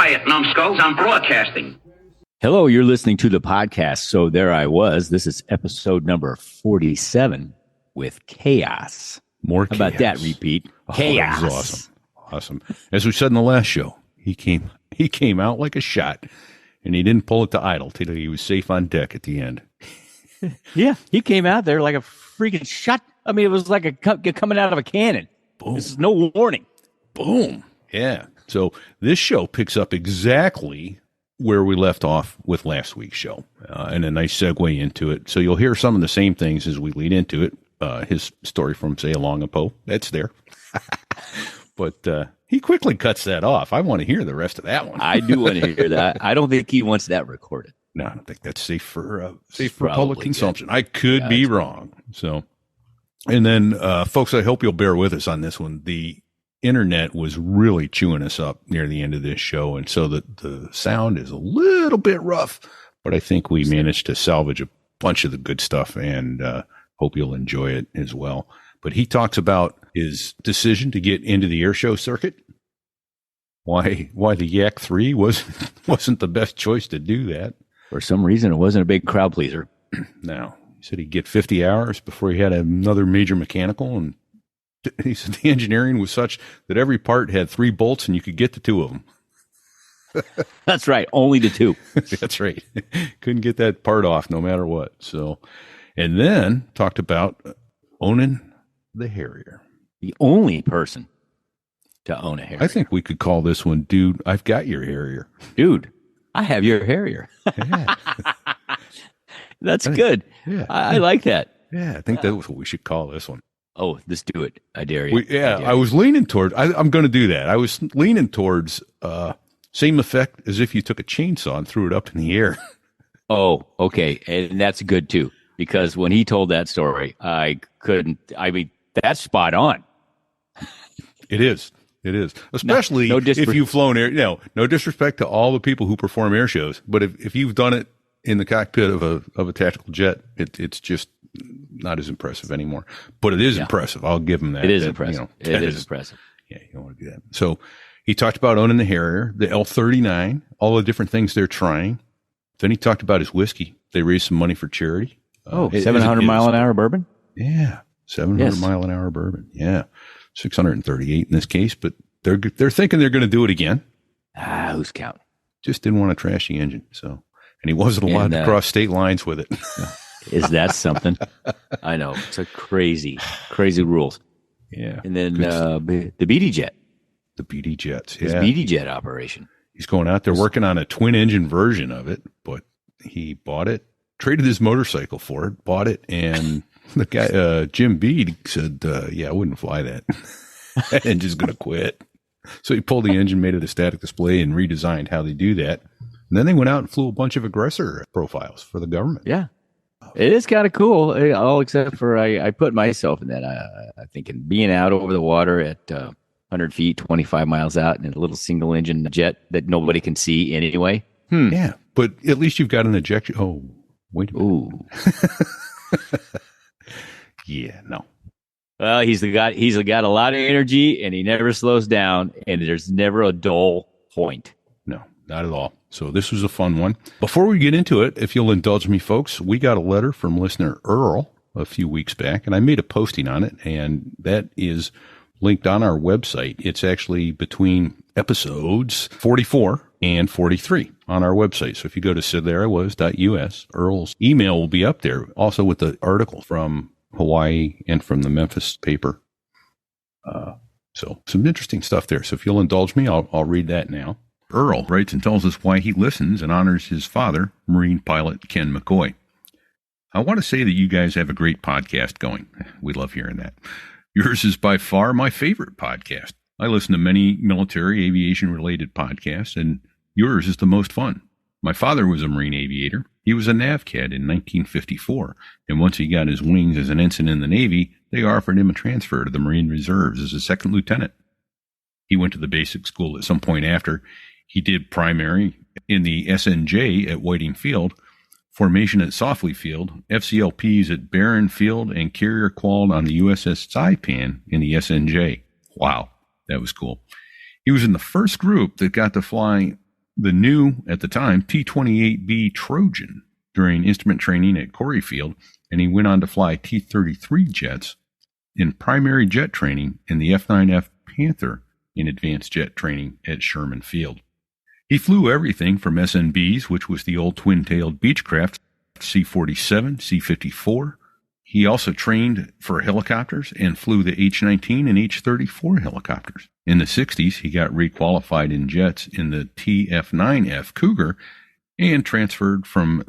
Quiet, numbskulls. I'm broadcasting. Hello, you're listening to the podcast. So there I was. This is episode number 47 with Kaos. More How about that repeat? Chaos. That was awesome. Awesome. As we said in the last show, he came out like a shot, and he didn't pull it to idle till he was safe on deck at the end. Yeah, he came out there like a freaking shot. I mean, it was like coming out of a cannon. Boom. This is no warning. Boom. Yeah. So this show picks up exactly where we left off with last week's show, and a nice segue into it. So you'll hear some of the same things as we lead into it. His story from Say Along a Poe, that's there. But he quickly cuts that off. I want to hear the rest of that one. I do want to hear that. I don't think he wants that recorded. No, I don't think that's safe for public consumption. Good. I could be wrong. So, and then, folks, I hope you'll bear with us on this one. The internet was really chewing us up near the end of this show, and so the sound is a little bit rough, but I think we managed to salvage a bunch of the good stuff, and hope you'll enjoy it as well. But he talks about his decision to get into the airshow circuit, why the Yak 3 wasn't the best choice to do that. For some reason, it wasn't a big crowd pleaser. No, he said he'd get 50 hours before he had another major mechanical, and he said the engineering was such that every part had 3 bolts and you could get to 2 of them. That's right. Only the 2. That's right. Couldn't get that part off no matter what. So, and then talked about owning the Harrier. The only person to own a Harrier. I think we could call this one, Dude, I've Got Your Harrier. Dude, I have your Harrier. Yeah. That's good. Yeah. I like that. Yeah, I think that's what we should call this one. Oh, let's do it. I dare you. I was leaning towards, I'm going to do that. I was leaning towards same effect as if you took a chainsaw and threw it up in the air. Oh, okay. And that's good too, because when he told that story, that's spot on. It is. Especially if you've flown air. No disrespect to all the people who perform air shows, but if you've done it in the cockpit of a tactical jet, it's just not as impressive anymore. But it is impressive. I'll give him that. It is impressive. It is impressive. Yeah, you don't want to do that. So he talked about owning the Harrier, the L-39, all the different things they're trying. Then he talked about his whiskey. They raised some money for charity. 700 mile an hour bourbon? Yeah, 700 mile an hour bourbon. Yeah, 638 in this case, but they're thinking they're going to do it again. Who's counting? Just didn't want to trash the engine, so, and he wasn't allowed to cross state lines with it. Is that something? I know, it's a crazy rules. Yeah, and then the BD jet, the BD jets, his BD jet operation. He's going out there working on a twin engine version of it, but he bought it, traded his motorcycle for it, bought it, and the guy, Jim Bead, said, I wouldn't fly that. That engine's going to quit. So he pulled the engine, made it a static display, and redesigned how they do that. And then they went out and flew a bunch of aggressor profiles for the government. Yeah. It is kind of cool, all except for I put myself in that. I think being out over the water at 100 feet, 25 miles out in a little single engine jet that nobody can see anyway. Yeah, but at least you've got an ejection. Oh, wait a minute. Ooh. Yeah, no. Well, he's got a lot of energy, and he never slows down, and there's never a dull point. No, not at all. So this was a fun one. Before we get into it, if you'll indulge me, folks, we got a letter from listener Earl a few weeks back, and I made a posting on it, and that is linked on our website. It's actually between episodes 44 and 43 on our website. So if you go to setthereiwas.us, Earl's email will be up there, also with the article from Hawaii and from the Memphis paper. So some interesting stuff there. So if you'll indulge me, I'll read that now. Earl writes and tells us why he listens and honors his father, Marine pilot Ken McCoy. I want to say that you guys have a great podcast going. We love hearing that. Yours is by far my favorite podcast. I listen to many military aviation-related podcasts, and yours is the most fun. My father was a Marine aviator. He was a NAVCAD in 1954, and once he got his wings as an ensign in the Navy, they offered him a transfer to the Marine Reserves as a second lieutenant. He went to the basic school at some point after. He did primary in the SNJ at Whiting Field, formation at Sofley Field, FCLPs at Barron Field, and carrier qualled on the USS Saipan in the SNJ. Wow, that was cool. He was in the first group that got to fly the new, at the time, T-28B Trojan during instrument training at Corey Field, and he went on to fly T-33 jets in primary jet training and the F-9F Panther in advanced jet training at Sherman Field. He flew everything from SNBs, which was the old twin-tailed Beechcraft, C-47, C-54. He also trained for helicopters and flew the H-19 and H-34 helicopters. In the 60s, he got requalified in jets in the TF-9F Cougar and transferred from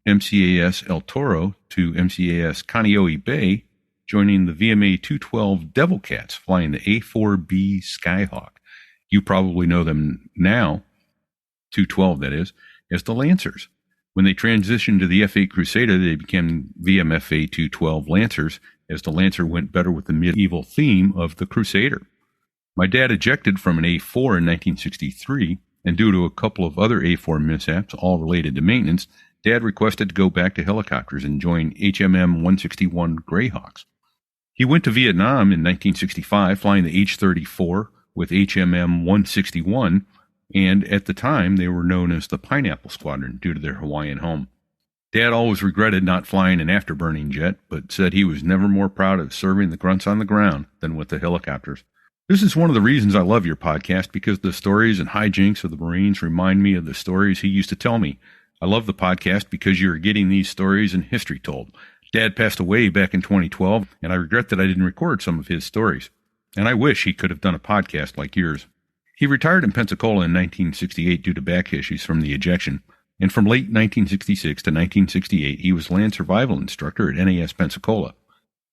MCAS El Toro to MCAS Kaneohe Bay, joining the VMA 212 Devil Cats, flying the A-4B Skyhawk. You probably know them now, 212 that is, as the Lancers. When they transitioned to the F-8 Crusader, they became VMFA 212 Lancers, as the Lancer went better with the medieval theme of the Crusader. My dad ejected from an A-4 in 1963, and due to a couple of other A-4 mishaps, all related to maintenance, Dad requested to go back to helicopters and join HMM-161 Greyhawks. He went to Vietnam in 1965, flying the H-34 with HMM-161, and at the time they were known as the Pineapple Squadron due to their Hawaiian home. Dad always regretted not flying an afterburning jet, but said he was never more proud of serving the grunts on the ground than with the helicopters. This is one of the reasons I love your podcast, because the stories and hijinks of the Marines remind me of the stories he used to tell me. I love the podcast because you are getting these stories and history told. Dad passed away back in 2012, and I regret that I didn't record some of his stories. And I wish he could have done a podcast like yours. He retired in Pensacola in 1968 due to back issues from the ejection, and from late 1966 to 1968, he was land survival instructor at NAS Pensacola.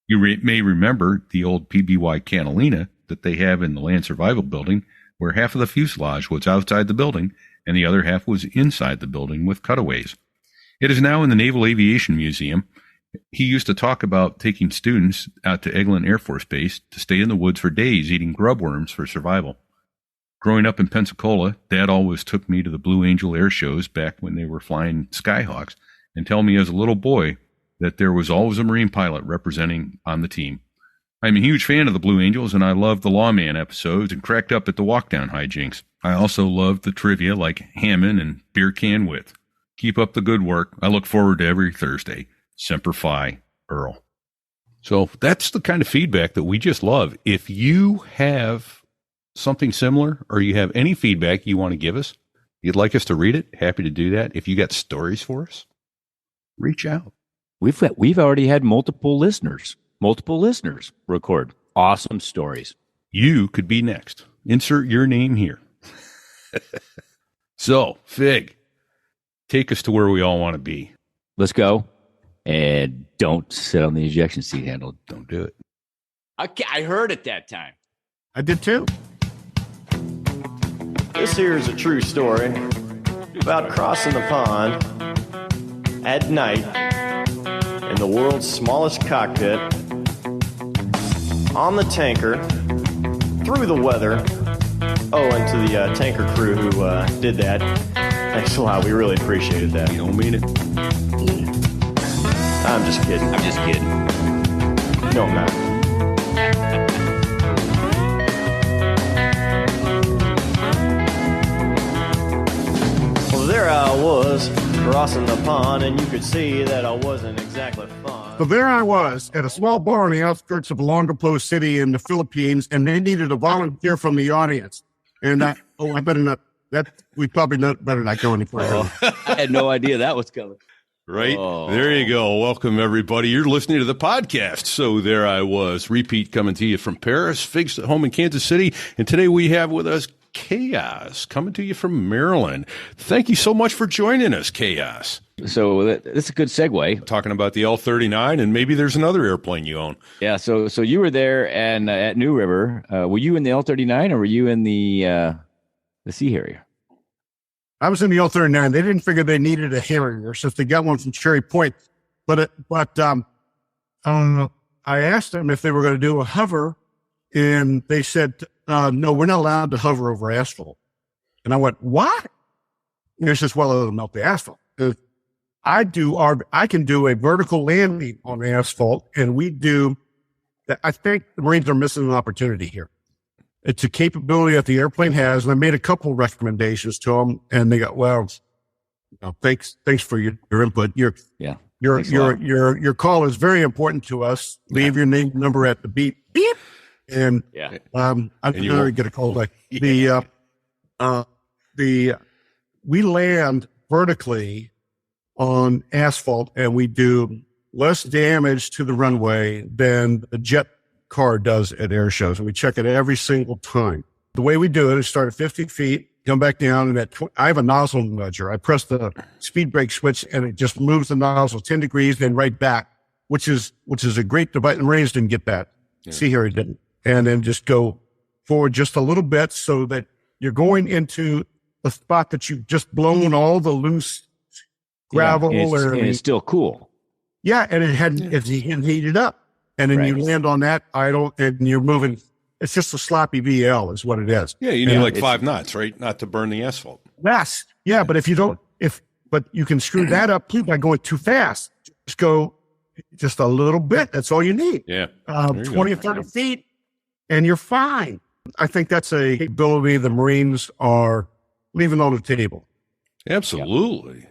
You may remember the old PBY Catalina that they have in the land survival building, where half of the fuselage was outside the building and the other half was inside the building with cutaways. It is now in the Naval Aviation Museum. He used to talk about taking students out to Eglin Air Force Base to stay in the woods for days eating grub worms for survival. Growing up in Pensacola, Dad always took me to the Blue Angel air shows back when they were flying Skyhawks and tell me as a little boy that there was always a Marine pilot representing on the team. I'm a huge fan of the Blue Angels, and I loved the Lawman episodes and cracked up at the walkdown hijinks. I also loved the trivia like Hammond and Beer Can Width. Keep up the good work. I look forward to every Thursday. Semper Fi, Earl. So that's the kind of feedback that we just love. If you have something similar or you have any feedback you want to give us, you'd like us to read it, happy to do that. If you got stories for us, reach out. We've already had multiple listeners record awesome stories. You could be next. Insert your name here. So, Fig, take us to where we all want to be. Let's go. And don't sit on the ejection seat handle. Don't do it. I heard it that time. I did too. This here is a true story about crossing the pond at night in the world's smallest cockpit on the tanker through the weather. Oh, and to the tanker crew who did that, thanks a lot. We really appreciated that. You don't mean it. I'm just kidding. No, I'm not. Well, there I was, crossing the pond, and you could see that I wasn't exactly fun. So there I was at a small bar on the outskirts of Olongapo City in the Philippines, and they needed a volunteer from the audience. And I better not. We probably better not go any further. I had no idea that was coming. Right. Oh. There you go. Welcome, everybody. You're listening to the podcast. So there I was, repeat coming to you from Paris, Fig's at home in Kansas City. And today we have with us Kaos coming to you from Maryland. Thank you so much for joining us, Kaos. So that's a good segue. Talking about the L-39, and maybe there's another airplane you own. Yeah. So you were there and at New River. Were you in the L-39 or were you in the Sea Harrier? I was in the L-39. They didn't figure they needed a Harrier since they got one from Cherry Point. But I don't know. I asked them if they were going to do a hover, and they said, no, we're not allowed to hover over asphalt. And I went, what? And they says, well, it'll melt the asphalt. I can do a vertical landing on the asphalt, and we do that. I think the Marines are missing an opportunity here. It's a capability that the airplane has. And I made a couple of recommendations to them, and they got, well, thanks for your input. Your call is very important to us. Leave your name and number at the beep. And I'm going to get a call back. We land vertically on asphalt, and we do less damage to the runway than a jet car does at air shows. And we check it every single time. The way we do it is start at 50 feet, come back down, and I have a nozzle nudger. I press the speed brake switch, and it just moves the nozzle 10 degrees, then right back, which is a great device. And Marines didn't get that. Yeah. See here, he didn't. And then just go forward just a little bit so that you're going into a spot that you've just blown all the loose gravel. And it's still cool. Yeah, and it hadn't heated up. And then you land on that idle, and you're moving. It's just a sloppy VL is what it is. Yeah, you need like 5 knots, right? Not to burn the asphalt. Yes. Yeah, but if you don't, but you can screw that up too by going too fast. Just go just a little bit. That's all you need. Yeah. 20 or 30 feet, and you're fine. I think that's a capability the Marines are leaving on the table. Absolutely. Yeah.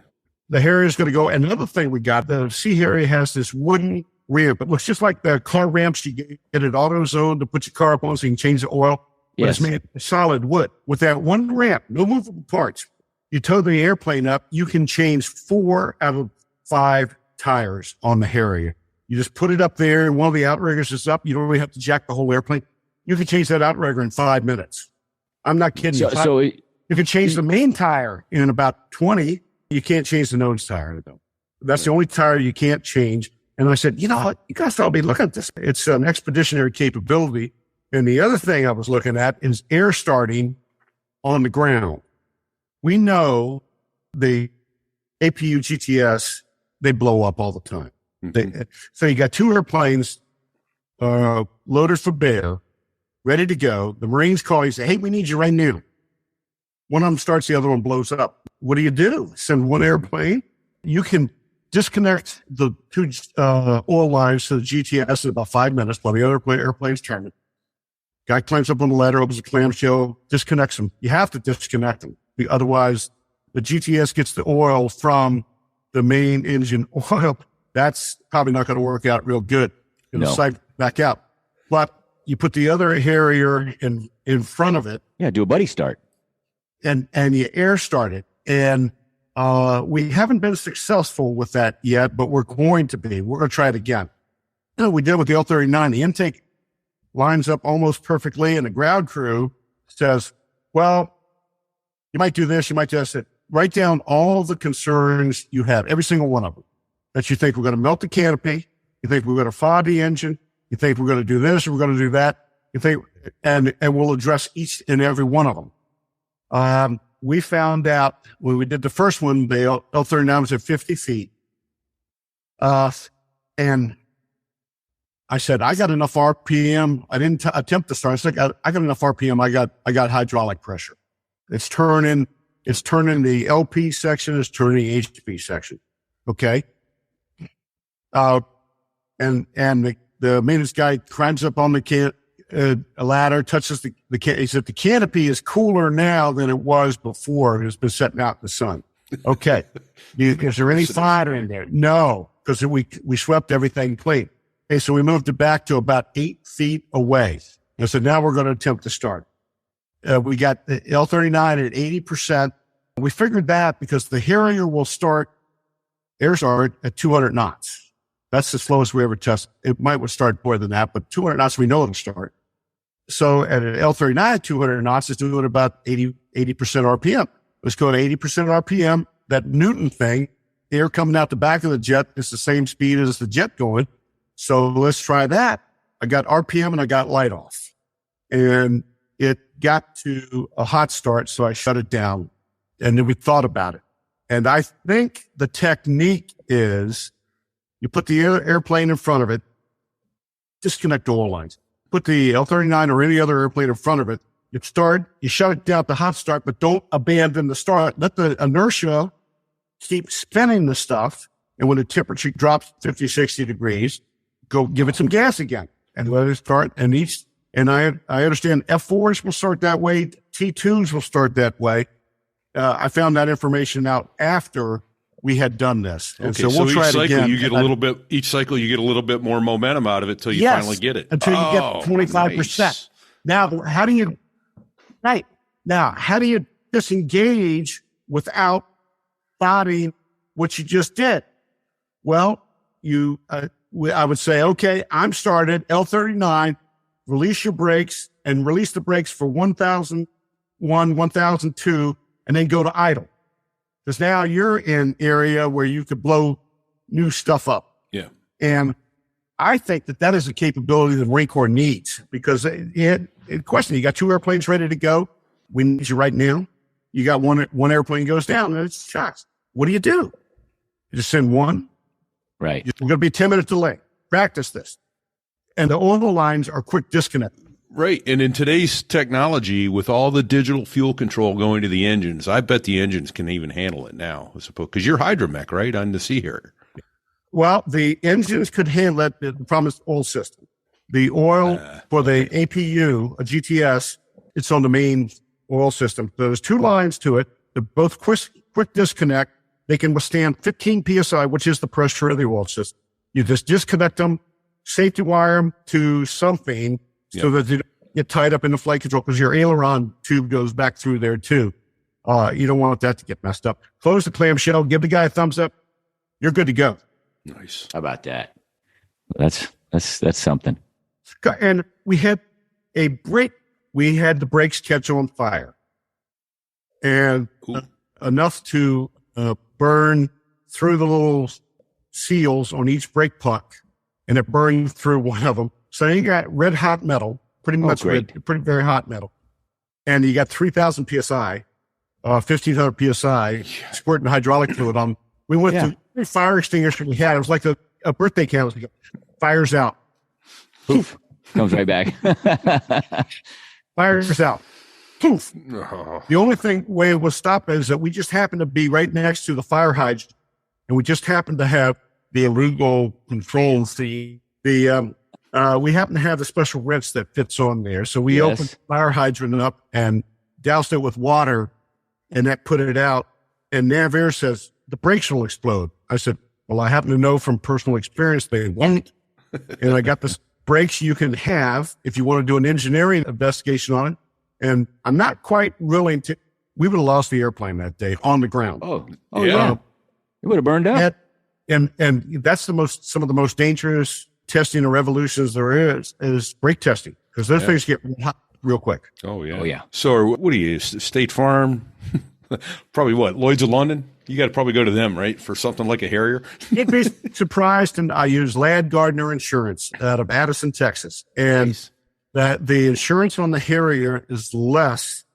The Harrier is going to go. Another thing we got, the Sea Harrier has this wooden ramp. It looks just like the car ramps you get at AutoZone to put your car up on so you can change the oil. But it's made of solid wood. With that one ramp, no movable parts, you tow the airplane up, you can change 4 out of 5 tires on the Harrier. You just put it up there, and one of the outriggers is up. You don't really have to jack the whole airplane. You can change that outrigger in 5 minutes. I'm not kidding you. You can change the main tire in about 20. You can't change the nose tire, though. That's the only tire you can't change. And I said, you know what? You guys ought to be looking at this. It's an expeditionary capability. And the other thing I was looking at is air starting on the ground. We know the APU GTS, they blow up all the time. Mm-hmm. So you got 2 airplanes loaded for bear, ready to go. The Marines call you, say, hey, we need you right now. One of them starts, the other one blows up. What do? Send one airplane. You can disconnect the 2 oil lines to the GTS in about 5 minutes while the other airplane's turning. Guy climbs up on the ladder, opens a clamshell, disconnects them. You have to disconnect them. Otherwise, the GTS gets the oil from the main engine oil. That's probably not going to work out real good. It'll siphon back out. But you put the other Harrier in front of it. Yeah, do a buddy start. And you air start it. And we haven't been successful with that yet, but we're going to be. We're going to try it again. We did with the L-39. The intake lines up almost perfectly, and the ground crew says, well, you might do this, you might do this. Write down all the concerns you have, every single one of them, that you think we're going to melt the canopy, you think we're going to fog the engine, you think we're going to do this, or we're going to do that, you think, and we'll address each and every one of them. We found out when we did the first one, the L-39 was at 50 feet. And I said, I got enough RPM. I didn't attempt to start. I said, I got enough RPM. I got hydraulic pressure. It's turning the LP section. It's turning the HP section. Okay. And the maintenance guy climbs up on the a ladder, touches the he said, the canopy is cooler now than it was before. It's been sitting out in the sun. Okay. Is there any fire in there? No, because we swept everything clean. Okay, so we moved it back to about 8 feet away. And so now we're going to attempt to start. We got the L-39 at 80%. We figured that because the Harrier will air start at 200 knots. That's the slowest we ever tested. It might start more than that, but 200 knots, we know it'll start. So at an L-39 at 200 knots, it's doing about 80% RPM. Let's go to 80% RPM. That Newton thing, air coming out the back of the jet is the same speed as the jet going. So let's try that. I got RPM and I got light off. And it got to a hot start, so I shut it down. And then we thought about it. And I think the technique is you put the airplane in front of it, disconnect oil lines. Put the L-39 or any other airplane in front of it. You shut it down to hot start, but don't abandon the start. Let the inertia keep spinning the stuff. And when the temperature drops 50, 60 degrees, go give it some gas again and let it start. And And I understand F4s will start that way. T2s will start that way. I found that information out after we had done this. And Okay, so we'll try each it cycle again. you get a little bit. Each cycle you get a little bit more momentum out of it till you finally get it. Until you get 25%. Nice. Now, how do you disengage without bodying what you just did? Well, I would say, okay, I'm started L39, release your brakes and release the brakes for 1,001, 1,002, and then go to idle. Because now you're in area where you could blow new stuff up. Yeah. And I think that is a capability the Marine Corps needs, because question, you got 2 airplanes ready to go. We need you right now. You got one airplane goes down and it's shocks. What do? You just send one. Right. We're going to be 10 minute delay. Practice this. And all the lines are quick disconnect. Right. And in today's technology, with all the digital fuel control going to the engines, I bet the engines can even handle it now, I suppose, because you're hydromech, right, on the Sea Harrier. Well, the engines could handle it. The problem is oil system. The oil for the APU, a GTS, it's on the main oil system. So there's 2 lines to it. They're both quick disconnect. They can withstand 15 PSI, which is the pressure of the oil system. You just disconnect them, safety wire them to something so that they don't get tied up in the flight control, because your aileron tube goes back through there too. You don't want that to get messed up. Close the clamshell, give the guy a thumbs up. You're good to go. Nice. How about that? That's something. And we had the brakes catch on fire, and enough to burn through the little seals on each brake puck, and it burned through one of them. So you got red hot metal, pretty much very hot metal, and you got 3,000 psi, 1,500 psi, squirting hydraulic fluid on. We went to the fire extinguisher we had. It was like a birthday candle. Fires out. Poof. Comes right back. Fires out. Poof. The only way it was stopped is that we just happened to be right next to the fire hydrant, and we just happened to have the illegal controls. We happen to have the special wrench that fits on there. So we opened the fire hydrant up and doused it with water, and that put it out. And NavAir says, the brakes will explode. I said, well, I happen to know from personal experience they won't. And I got this brakes you can have if you want to do an engineering investigation on it. And I'm not quite willing to. We would have lost the airplane that day on the ground. Oh yeah. It would have burned up. And that's some of the most dangerous testing of revolutions there is brake testing, because those things get hot real quick. Oh yeah. Oh yeah. So what do you use? State Farm? Probably what? Lloyd's of London? You got to probably go to them, right? For something like a Harrier? You'd be surprised. And I use Ladd Gardner Insurance out of Addison, Texas. And that the insurance on the Harrier is less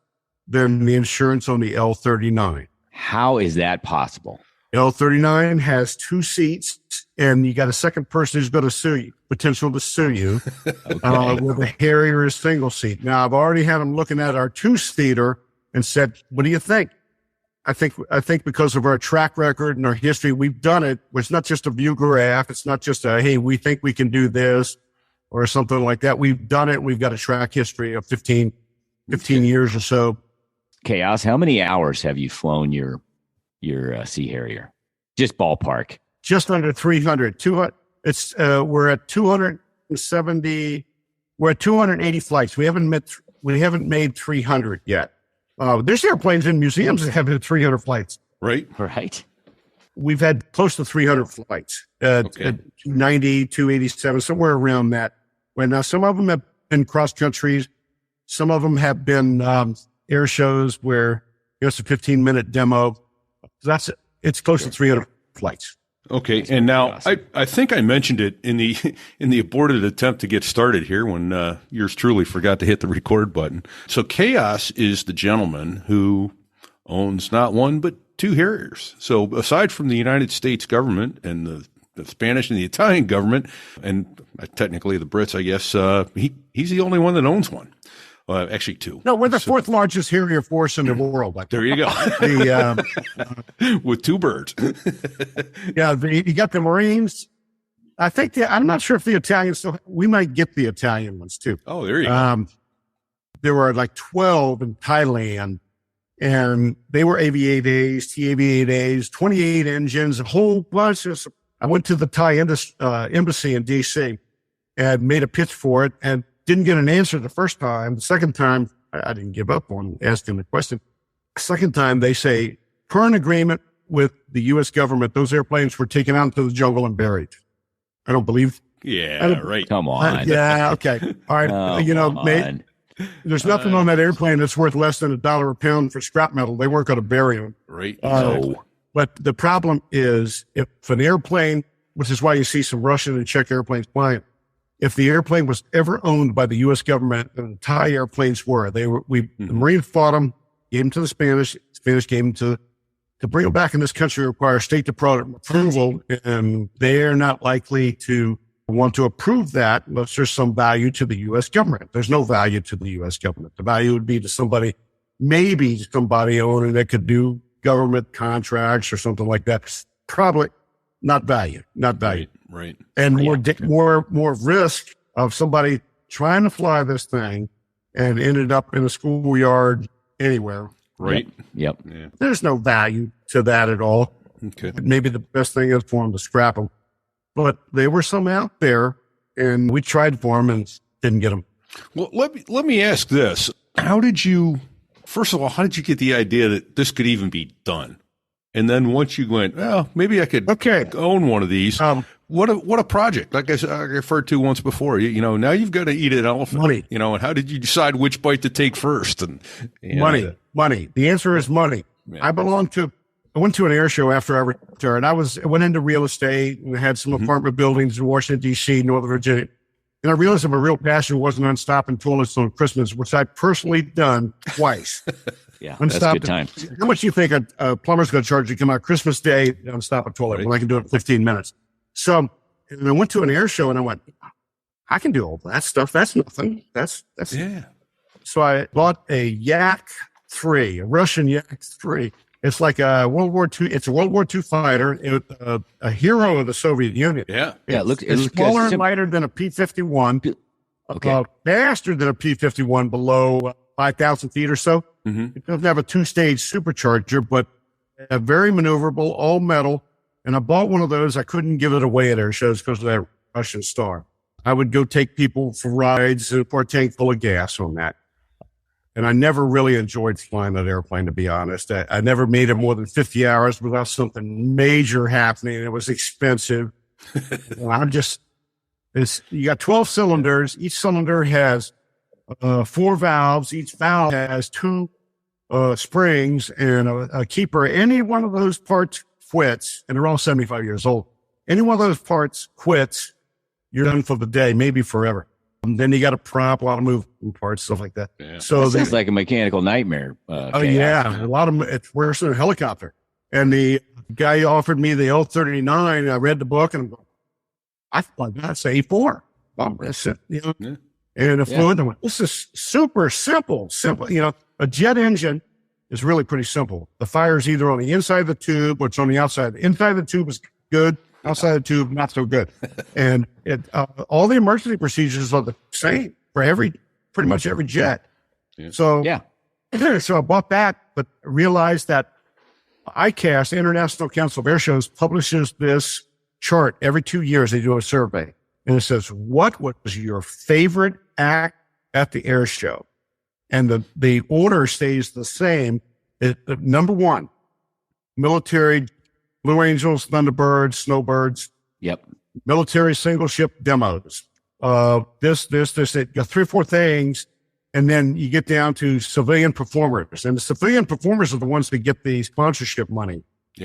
than the insurance on the L39. How is that possible? L39 has 2 seats, and you got a second person who's going to sue you, potential to sue you, where the Harrier is single seat. Now, I've already had them looking at our 2-seater and said, what do you think? I think because of our track record and our history, we've done it. It's not just a view graph. It's not just hey, we think we can do this or something like that. We've done it. We've got a track history of 15 years or so. Kaos, how many hours have you flown your Sea Harrier? Just ballpark. Just under 300. We're at 270. We're at 280 flights. We haven't made 300 yet. There's airplanes in museums that have had 300 flights. Right. We've had close to 300 flights. 290, 287, somewhere around that. Well, now some of them have been cross countries. Some of them have been air shows where it's a 15-minute demo. It's close to 300 flights. Okay, and now awesome. I think I mentioned it in the aborted attempt to get started here when yours truly forgot to hit the record button. So Kaos is the gentleman who owns not one but 2 Harriers. So aside from the United States government and the Spanish and the Italian government, and technically the Brits, I guess, he's the only one that owns one. Actually 2. No, we're the 4th largest Harrier force in the world. There you go. With 2 birds. You got the Marines, I think I'm not sure if the Italians still, we might get the Italian ones too. Oh, there you go. There were like 12 in Thailand, and they were AV-8As, T-AV-8As, 28 engines, a whole bunch of. I went to the Thai embassy in D.C. and made a pitch for it and didn't get an answer the first time. The second time, I didn't give up on asking the question. The second time, they say, per an agreement with the U.S. government, those airplanes were taken out into the jungle and buried. I don't believe. Yeah, right. Come on. Yeah, okay. All right. There's nothing on that airplane that's worth less than $1 a pound for scrap metal. They weren't going to bury them. Right. No. But the problem is if an airplane, which is why you see some Russian and Czech airplanes flying, if the airplane was ever owned by the U.S. government, and Thai airplanes were, the Marines fought them, gave them to the Spanish gave them to bring them back in this country requires state approval, and they're not likely to want to approve that unless there's some value to the U.S. government. There's no value to the U.S. government. The value would be to somebody owning that could do government contracts or something like that. Probably not value. Right. And more risk of somebody trying to fly this thing and ended up in a schoolyard anywhere. Right. Yep. Yeah. There's no value to that at all. Okay. Maybe the best thing is for them to scrap them. But there were some out there, and we tried for them and didn't get them. Well, let me ask this. First of all, how did you get the idea that this could even be done? And then once you went, well, maybe I could own one of these. What a project. Like I referred to once before, now you've got to eat an elephant. Money. And how did you decide which bite to take first? And Money. The answer is money. Yeah. I went to an air show after I retired. I went into real estate and had some apartment buildings in Washington, D.C., Northern Virginia. And I realized that my real passion wasn't on stopping toilets on Christmas, which I've personally done twice. Yeah, that's a good time. How much do you think a plumber's going to charge you to come out Christmas Day and stop a toilet when I can do it in 15 minutes? So and I went to an air show and I went, I can do all that stuff. That's nothing. That's yeah. So I bought a Yak 3, a Russian Yak 3. It's like a World War II. It's a World War II fighter, a hero of the Soviet Union. Yeah. It's smaller and lighter than a P-51. Okay. Faster than a P-51 below 5,000 feet or so. Mm-hmm. It doesn't have a 2-stage supercharger, but very maneuverable, all metal. And I bought one of those. I couldn't give it away at air shows because of that Russian star. I would go take people for rides and pour a tank full of gas on that. And I never really enjoyed flying that airplane, to be honest. I never made it more than 50 hours without something major happening. It was expensive. You got 12 cylinders. Each cylinder has 4 valves. Each valve has 2 springs and a keeper. Any one of those parts quits, and they're all 75 years old. Any one of those parts quits, you're done for the day, maybe forever. And then you got a prop, a lot of moving parts, stuff like that. Yeah. So it's like a mechanical nightmare. Yeah, a lot of it's worse than a helicopter. And the guy offered me the L-39. I read the book and I thought that's A4. That's it, Yeah. And it flew into it. This is super simple. A jet engine is really pretty simple. The fire is either on the inside of the tube or it's on the outside. The inside of the tube is good. Outside the tube, not so good. And all the emergency procedures are the same for pretty much every jet. Yeah. So I bought that, but realized that ICAS, International Council of Airshows, publishes this chart every 2 years. They do a survey, and it says, what was your favorite act at the air show? And the order stays the same. Number 1, military, Blue Angels, Thunderbirds, Snowbirds. Yep. Military single ship demos. This, it got 3 or 4 things. And then you get down to civilian performers. And the civilian performers are the ones that get the sponsorship money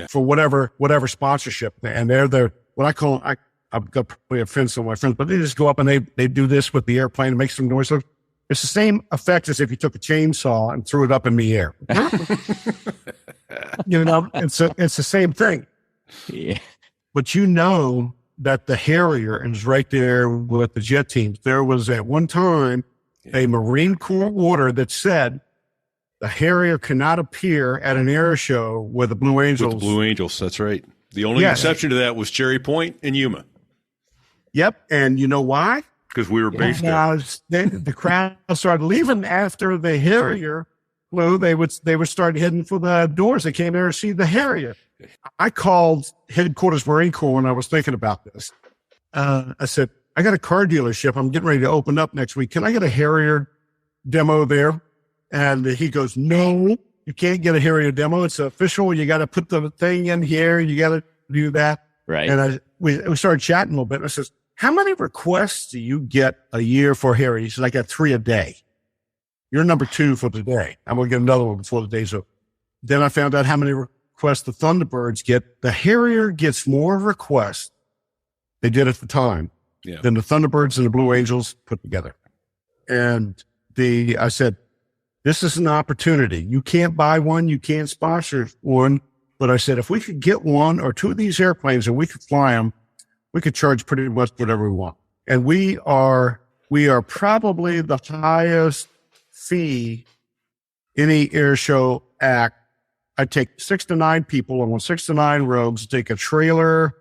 for whatever sponsorship. And they're what I call, I've got probably offense on my friends, but they just go up and they do this with the airplane and make some noise. So it's the same effect as if you took a chainsaw and threw it up in the air. It's the same thing. Yeah. But that the Harrier is right there with the jet teams. There was at one time a Marine Corps order that said the Harrier cannot appear at an air show with the Blue Angels. With the Blue Angels, that's right. The only exception to that was Cherry Point and Yuma. Yep. And you know why? Because we were based there. Now, the crowd started leaving after the Harrier flew. They would start heading for the doors. They came there to see the Harrier. I called headquarters Marine Corps when I was thinking about this. I said, I got a car dealership I'm getting ready to open up next week. Can I get a Harrier demo there? And he goes, no, you can't get a Harrier demo. It's official. You got to put the thing in here. You got to do that. Right. And we started chatting a little bit. I says, how many requests do you get a year for Harrier? He says, I got 3 a day. You're number 2 for the day. I'm going to get another one before the day's over. Then I found out how many requests the Thunderbirds get. The Harrier gets more requests they did at the time than the Thunderbirds and the Blue Angels put together. And I said, this is an opportunity. You can't buy one. You can't sponsor one. But I said, if we could get 1 or 2 of these airplanes and we could fly them, we could charge pretty much whatever we want. And we are probably the highest fee any air show act. I take 6 to 9 people on 6 to 9 rogues, take a trailer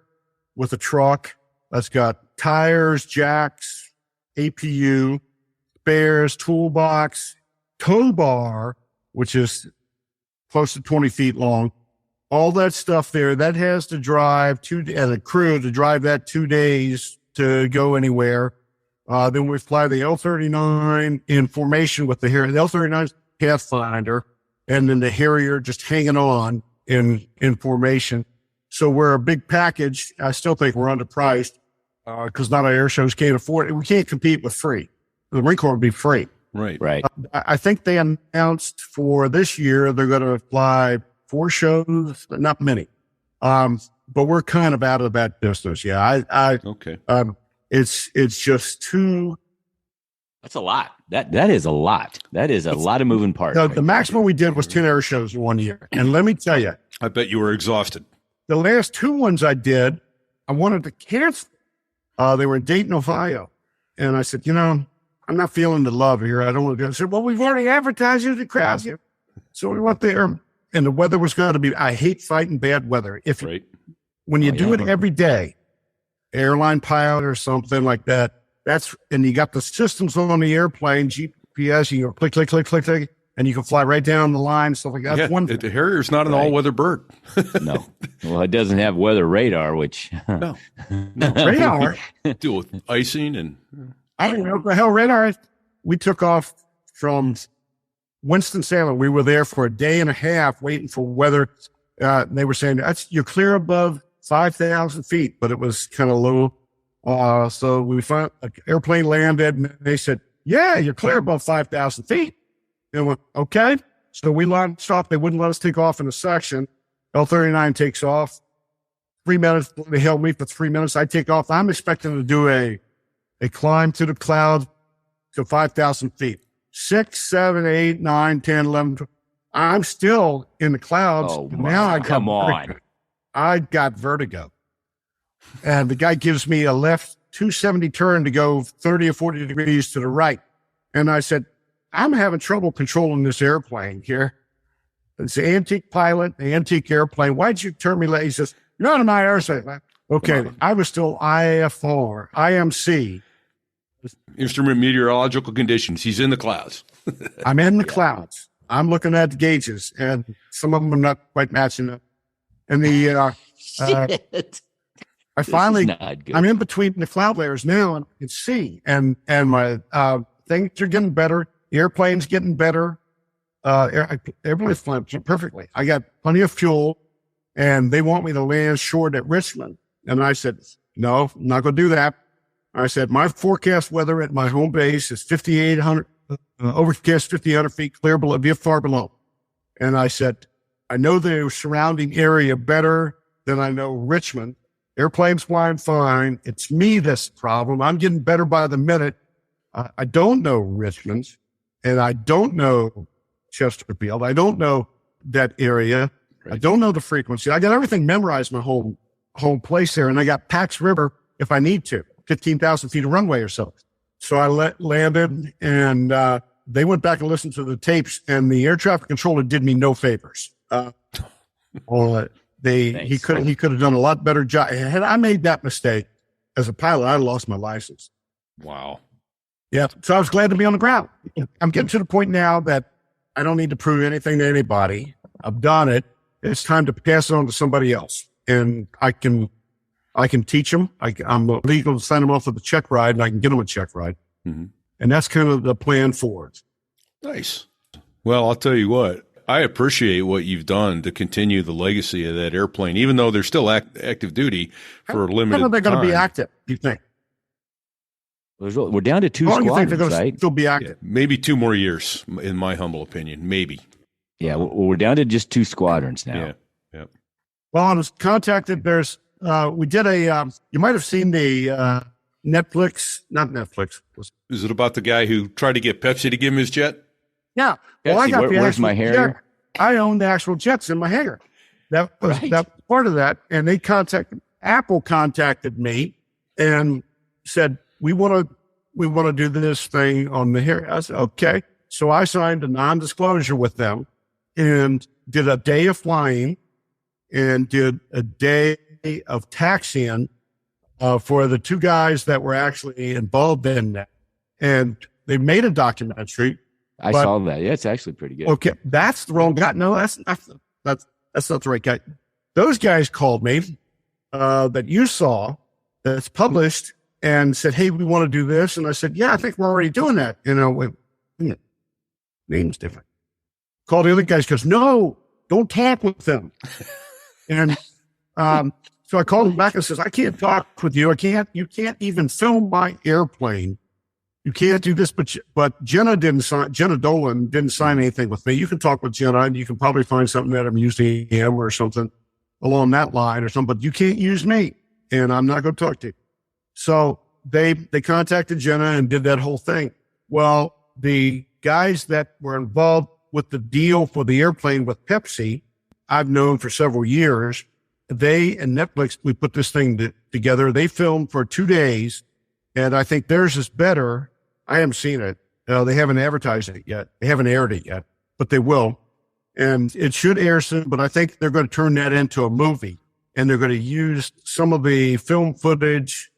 with a truck that's got tires, jacks, APU, spares, toolbox, tow bar, which is close to 20 feet long. All that stuff there, that has to drive and a crew to drive that 2 days to go anywhere. Then we fly the L-39 in formation with the Harrier. The L-39's Pathfinder, and then the Harrier just hanging on in formation. So we're a big package. I still think we're underpriced because not our air shows can't afford it. We can't compete with free. The Marine Corps would be free. Right. I think they announced for this year they're going to fly 4 shows, not many. But we're kind of out of that business. Yeah. Okay. It's just too. That's a lot. That is a lot. That is a lot of moving parts. The maximum we did was 10 air shows in 1 year. And let me tell you, I bet you were exhausted. the last 2 ones I did, I wanted to cancel. They were in Dayton, Ohio. And I said, I'm not feeling the love here. I don't want to go. I said, well, we've already advertised you to crowd here. So we went there. And the weather was going to be, I hate fighting bad weather. When you do it every day, airline pilot or something like that, and you got the systems on the airplane, GPS, you go click, click, click, click, click, and you can fly right down the line, stuff like that. Yeah, the Harrier's not an all-weather bird. No. Well, it doesn't have weather radar, which. No. Radar. Deal with icing and. I don't know what the hell radar. We took off from Winston-Salem. We were there for a day and a half waiting for weather. They were saying, you're clear above 5,000 feet, but it was kind of low. So we found an airplane landed and they said, yeah, you're clear above 5,000 feet. And we went, okay. So we launched off. They wouldn't let us take off in a section. L-39 takes off. 3 minutes. They held me for 3 minutes. I take off. I'm expecting to do a climb to the cloud to 5,000 feet. 6, 7, 8, 9, 10, 11, 12. I'm still in the clouds. Oh, now come on. I got vertigo. And the guy gives me a left 270 turn to go 30 or 40 degrees to the right. And I said, I'm having trouble controlling this airplane here. It's an antique pilot, an antique airplane. Why'd you turn me left? He says, you're not in my airspace. Okay. I was still IFR, IMC. Instrument meteorological conditions. He's in the clouds. I'm in the clouds. I'm looking at the gauges, and some of them are not quite matching up. And I finally, I'm in between the cloud layers now, and I can see. And my things are getting better. The airplane's getting better. Everybody's flying perfectly. I got plenty of fuel, and they want me to land short at Richmond. And I said, no, I'm not going to do that. I said, my forecast weather at my home base is 5,800, overcast 5,800 feet, clear below, be far below. And I said, I know the surrounding area better than I know Richmond. Airplane's flying fine. It's me that's the problem. I'm getting better by the minute. I don't know Richmond, and I don't know Chesterfield. I don't know that area. Right. I don't know the frequency. I got everything memorized, my home place there, and I got Pax River if I need to. 15,000 feet of runway or so. So I landed, and they went back and listened to the tapes, and the air traffic controller did me no favors. He could have done a lot better job. Had I made that mistake, as a pilot, I lost my license. Wow. Yeah. So I was glad to be on the ground. I'm getting to the point now that I don't need to prove anything to anybody. I've done it. It's time to pass it on to somebody else. And I can teach them. I'm legal to sign them off with a check ride, and I can get them a check ride. Mm-hmm. And that's kind of the plan forward. Nice. Well, I'll tell you what, I appreciate what you've done to continue the legacy of that airplane, even though they're still active duty for a limited time. How are they going to be active, you think? We're down to 2 How long do you think squadrons, they're going right? to still be active? Yeah, maybe 2 more years, in my humble opinion. Maybe. Yeah, we're down to just 2 squadrons now. Yeah. Yeah. Well, I was contacted. We did you might have seen the not Netflix. Is it about the guy who tried to get Pepsi to give him his jet? Yeah. Well, I got where's my Harrier? jet. I own the actual jets in my hangar. That was that part of that. And Apple contacted me and said, we want to do this thing on the Harrier. I said, okay. So I signed a non-disclosure with them and did a day of flying and did a day of taxiing for the 2 guys that were actually involved in that. And they made a documentary. I saw that. Yeah, it's actually pretty good. Okay, that's the wrong guy. No, that's not the right guy. Those guys called me that you saw that's published and said, hey, we want to do this. And I said, yeah, I think we're already doing that. Name's different. Called the other guys, goes, no, don't talk with them. And so I called him back and says, I can't talk with you. You can't even film my airplane. You can't do this, but Jenna Dolan didn't sign anything with me. You can talk with Jenna and you can probably find something that I'm using him or something along that line or something, but you can't use me and I'm not going to talk to you. So they contacted Jenna and did that whole thing. Well, the guys that were involved with the deal for the airplane with Pepsi, I've known for several years. They and Netflix, we put this thing together. They filmed for 2 days, and I think theirs is better. I haven't seen it. They haven't advertised it yet. They haven't aired it yet, but they will. And it should air soon, but I think they're going to turn that into a movie, and they're going to use some of the film footage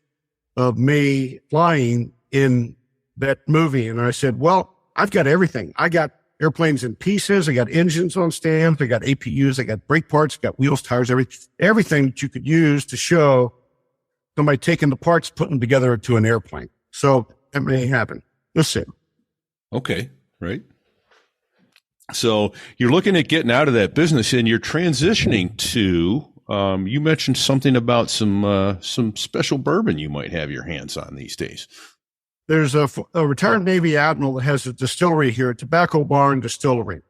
of me flying in that movie. And I said, well, I've got everything. I got airplanes in pieces. I got engines on stands. I got APUs. I got brake parts. I got wheels, tires, everything that you could use to show somebody taking the parts, putting them together to an airplane. So that may happen. Let's see. Okay. Right. So you're looking at getting out of that business and you're transitioning to, you mentioned something about some special bourbon you might have your hands on these days. There's a retired Navy admiral that has a distillery here, a Tobacco Barn Distillery.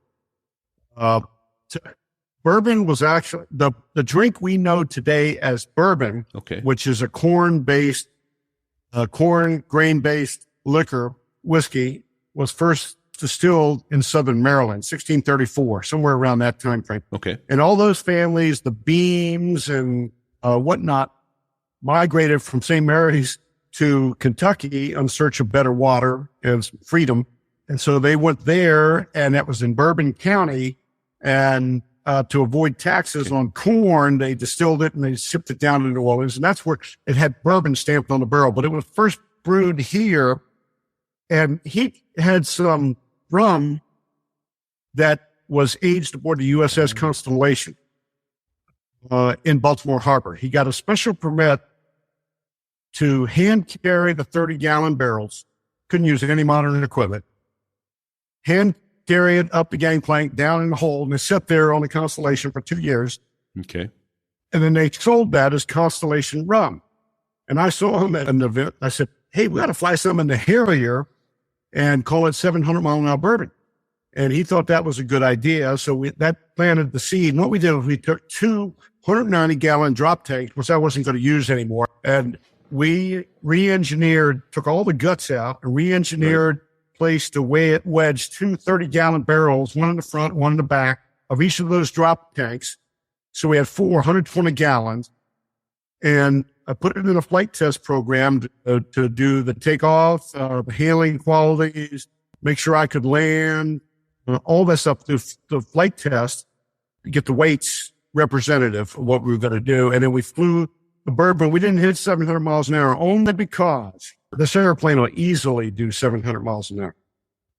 Bourbon was actually the drink we know today as bourbon, okay, which is a corn grain-based liquor, whiskey, was first distilled in Southern Maryland, 1634, somewhere around that time frame. Okay. And all those families, the Beams and whatnot, migrated from St. Mary's to Kentucky in search of better water and freedom. And so they went there, and that was in Bourbon County. And to avoid taxes on corn, they distilled it and they shipped it down to New Orleans. And that's where it had bourbon stamped on the barrel. But it was first brewed here. And he had some rum that was aged aboard the USS Constellation in Baltimore Harbor. He got a special permit to hand carry the 30-gallon barrels. Couldn't use any modern equipment. Hand carry it up the gangplank, down in the hold, and it sat there on the Constellation for 2 years. Okay. And then they sold that as Constellation rum. And I saw him at an event. I said, hey, we got to fly some in the Harrier and call it 700-mile-an-hour bourbon. And he thought that was a good idea. So that planted the seed. And what we did was we took 290-gallon drop tanks, which I wasn't going to use anymore, and we re-engineered, took all the guts out and re-engineered place to wedge 2 30-gallon barrels, one in the front, one in the back of each of those drop tanks. So we had 420 gallons. And I put it in a flight test program to do the takeoff, the handling qualities, make sure I could land, all that stuff through the flight test, get the weights representative of what we were going to do. And then we flew the Bourbon, we didn't hit 700 miles an hour only because this airplane will easily do 700 miles an hour.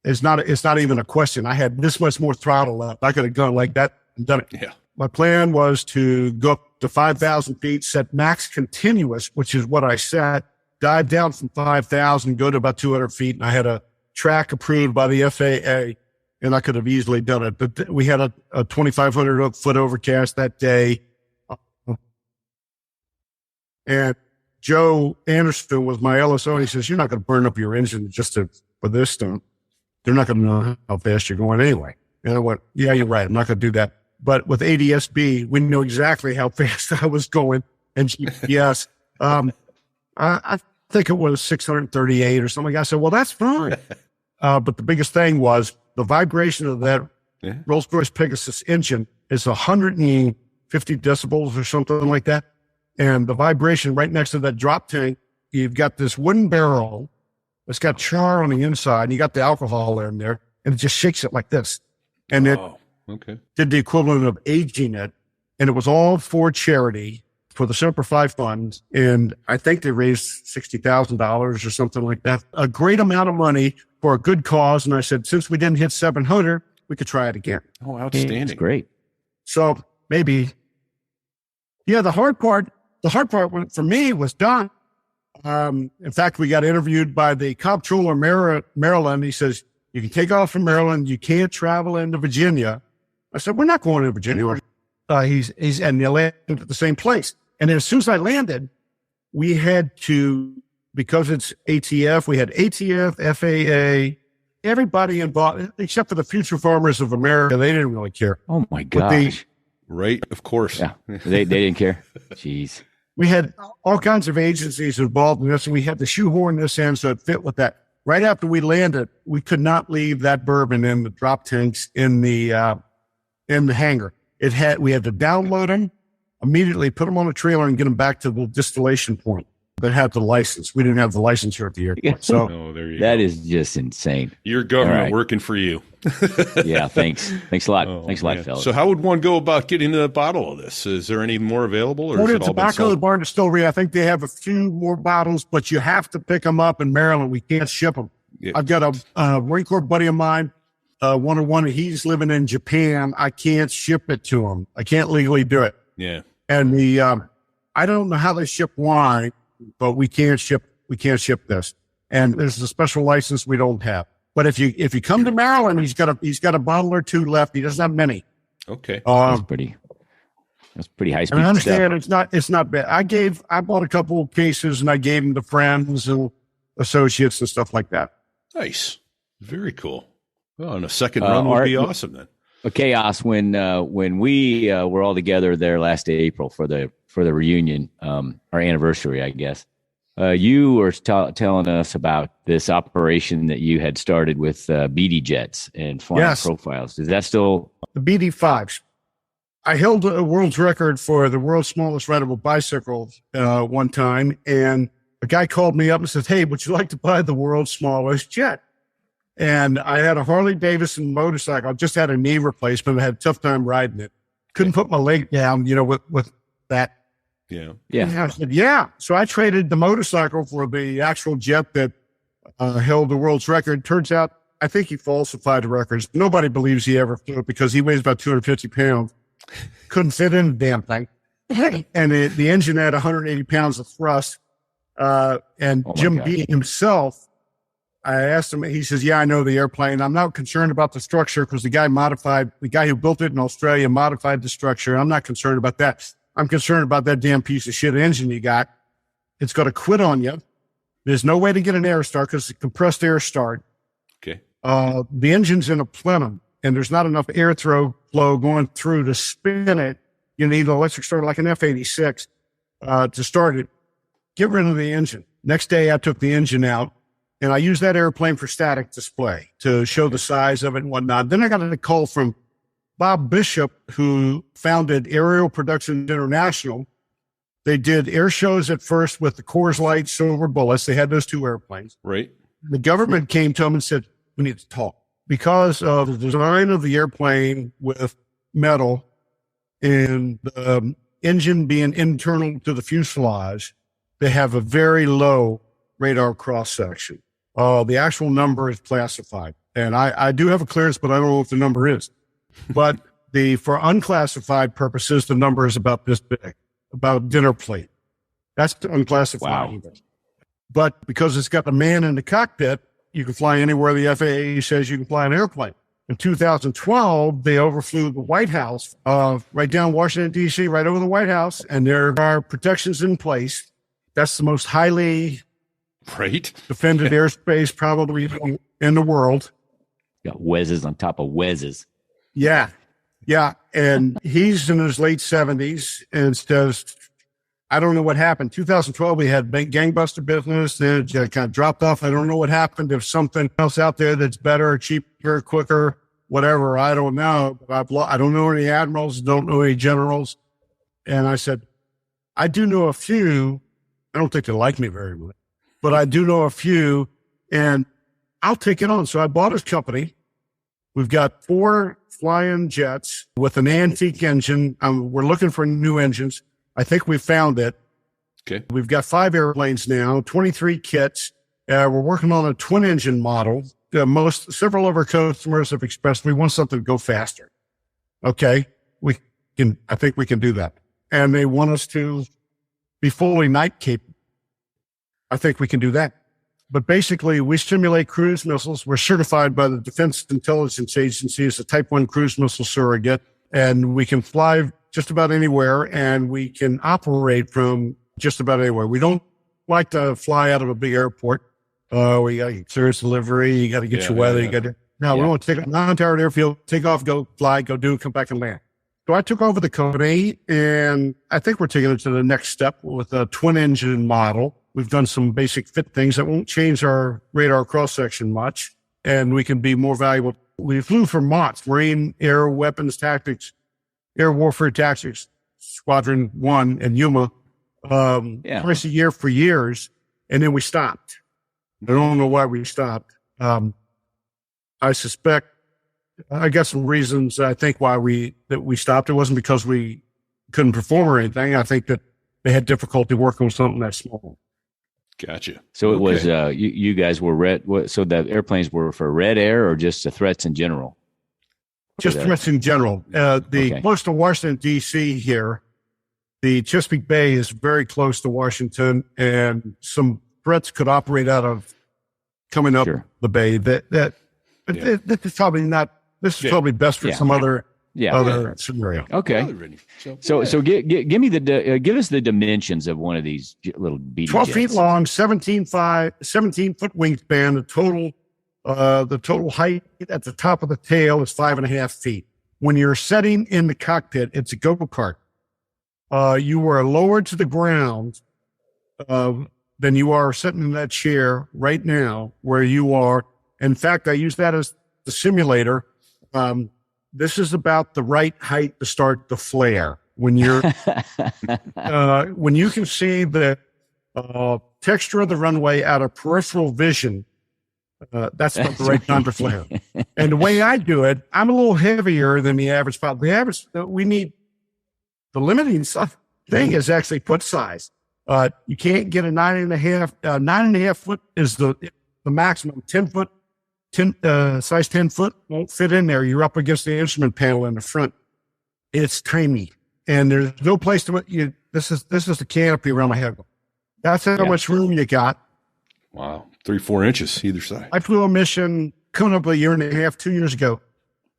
It's not even a question. I had this much more throttle left. I could have gone like that and done it. Yeah. My plan was to go up to 5,000 feet, set max continuous, which is what I set, dive down from 5,000, go to about 200 feet. And I had a track approved by the FAA, and I could have easily done it. But we had a 2,500 foot overcast that day. And Joe Anderson was my LSO. He says, "You're not going to burn up your engine for this stunt. They're not going to know how fast you're going anyway." And I went, "Yeah, you're right. I'm not going to do that." But with ADSB, we knew exactly how fast I was going. And GPS, I think it was 638 or something. I said, "Well, that's fine." But the biggest thing was the vibration of that Rolls-Royce Pegasus engine is 150 decibels or something like that. And the vibration right next to that drop tank, you've got this wooden barrel. It's got char on the inside, and you got the alcohol in there, and it just shakes it like this. And it did the equivalent of aging it, and it was all for charity for the Semper Fi Fund, and I think they raised $60,000 or something like that. A great amount of money for a good cause, and I said, since we didn't hit 700, we could try it again. Oh, outstanding. That's great. So maybe, the hard part for me was done. In fact, we got interviewed by the comptroller Maryland. He says, "You can take off from Maryland. You can't travel into Virginia." I said, "We're not going to Virginia." And they landed at the same place. And then as soon as I landed, we had to, because it's ATF, we had ATF, FAA, everybody involved, except for the Future Farmers of America. They didn't really care. Oh my gosh. Right. Of course. Yeah. They didn't care. Jeez. We had all kinds of agencies involved in this, and we had to shoehorn this in so it fit with that. Right after we landed, we could not leave that bourbon in the drop tanks in the hangar. We had to download them, immediately put them on a trailer, and get them back to the distillation point that had the license. We didn't have the license here at the airport. So there you that go. is just insane. Your government right. working for you. Yeah, thanks. Thanks a lot. Oh, thanks a lot, man. fellas. So how would one go about getting a bottle of this? Is there any more available? Or is it all been Tobacco sold? Barn Distillery, I think they have a few more bottles, but you have to pick them up in Maryland. We can't ship them. Yeah. I've got a Marine Corps buddy of mine, one-on-one. He's living in Japan. I can't ship it to him. I can't legally do it. Yeah. And I don't know how they ship wine, but we can't ship this. And there's a special license we don't have. But if you come to Maryland, he's got a bottle or two left. He doesn't have many. Okay. That's pretty high speed. And I understand it's not bad. I bought a couple of cases and I gave them to friends and associates and stuff like that. Nice. Very cool. Well, and a second run would be awesome then. Chaos, when we were all together there last April for the reunion, our anniversary, I guess. You were telling us about this operation that you had started with BD jets and flying profiles. Is that still the BD5s? I held a world's record for the world's smallest rideable bicycle one time, and a guy called me up and said, "Hey, would you like to buy the world's smallest jet?" And I had a Harley Davidson motorcycle. I just had a knee replacement. I had a tough time riding it. Couldn't put my leg down, with that. Yeah. And I said, yeah. So I traded the motorcycle for the actual jet that held the world's record. Turns out, I think he falsified the records. Nobody believes he ever flew it because he weighs about 250 pounds. Couldn't fit in the damn thing. And the engine had 180 pounds of thrust. And Jim B himself, I asked him, he says, "Yeah, I know the airplane. I'm not concerned about the structure because the guy who built it in Australia modified the structure. I'm not concerned about that. I'm concerned about that damn piece of shit engine you got. It's going to quit on you. There's no way to get an air start because it's a compressed air start. Okay. The engine's in a plenum and there's not enough air flow going through to spin it. You need an electric starter like an F-86 to start it. Get rid of the engine." Next day, I took the engine out. And I used that airplane for static display to show the size of it and whatnot. Then I got a call from Bob Bishop, who founded Aerial Productions International. They did air shows at first with the Coors Light Silver Bullets. They had those two airplanes. Right. The government came to them and said, "We need to talk." Because of the design of the airplane with metal and the engine being internal to the fuselage, they have a very low radar cross section. The actual number is classified. And I do have a clearance, but I don't know what the number is. But for unclassified purposes, the number is about this big, about a dinner plate. That's unclassified. Wow. But because it's got a man in the cockpit, you can fly anywhere the FAA says you can fly an airplane. In 2012, they overflew the White House, right down Washington, D.C., right over the White House, and there are protections in place. That's the most highly defended airspace probably in the world. Got whizzes on top of whizzes. Yeah. Yeah. And he's in his late 70s and says, I don't know what happened. 2012, we had gangbuster business. Then it kind of dropped off. I don't know what happened. There's something else out there that's better, cheaper, quicker, whatever. I don't know. But I don't know any admirals, don't know any generals. And I said, I do know a few. I don't think they like me very much, but I do know a few, and I'll take it on. So I bought his company. We've got 4 flying jets with an antique engine. We're looking for new engines. I think we found it. Okay. We've got 5 airplanes now, 23 kits. We're working on a twin engine model. Several of our customers have expressed we want something to go faster. Okay. I think we can do that. And they want us to be fully night capable. I think we can do that. But basically, we simulate cruise missiles. We're certified by the Defense Intelligence Agency as a Type 1 cruise missile surrogate, and we can fly just about anywhere, and we can operate from just about anywhere. We don't like to fly out of a big airport. We got to get service delivery. You got to get your weather. Yeah. We want to take a non-towered airfield, take off, go fly, go do, come back and land. So I took over the company, and I think we're taking it to the next step with a twin engine model. We've done some basic fit things that won't change our radar cross section much, and we can be more valuable. We flew for MOTS, Marine Air Weapons Tactics, Air Warfare Tactics, Squadron 1 and Yuma, twice a year for years, and then we stopped. I don't know why we stopped. I suspect I got some reasons, I think, why we stopped. It wasn't because we couldn't perform or anything. I think that they had difficulty working with something that small. Gotcha. So it was, you guys were so the airplanes were for red air or just the threats in general? Just threats in general. Close to Washington, D.C. here, the Chesapeake Bay is very close to Washington, and some threats could operate out of coming up the bay. This is probably not, this is probably best for some other scenario. Okay. So give me give us the dimensions of one of these little BD 12 jets. feet long, 17 foot wingspan. The total height at the top of the tail is 5.5 feet. When you're sitting in the cockpit, it's a go-kart. You are lower to the ground than you are sitting in that chair right now where you are. In fact, I use that as the simulator. This is about the right height to start the flare. When you're, when you can see the texture of the runway out of peripheral vision, that's about the right time to flare. And the way I do it, I'm a little heavier than the average pilot. The average, the limiting thing is actually foot size. You can't get a 9.5 foot is the maximum. 10 foot. Size 10 foot won't fit in there. You're up against the instrument panel in the front. It's tiny, and there's no place to put you. This is the canopy around my head. That's how much room you got. Wow, 3-4 inches either side. I flew a mission coming up 2 years ago,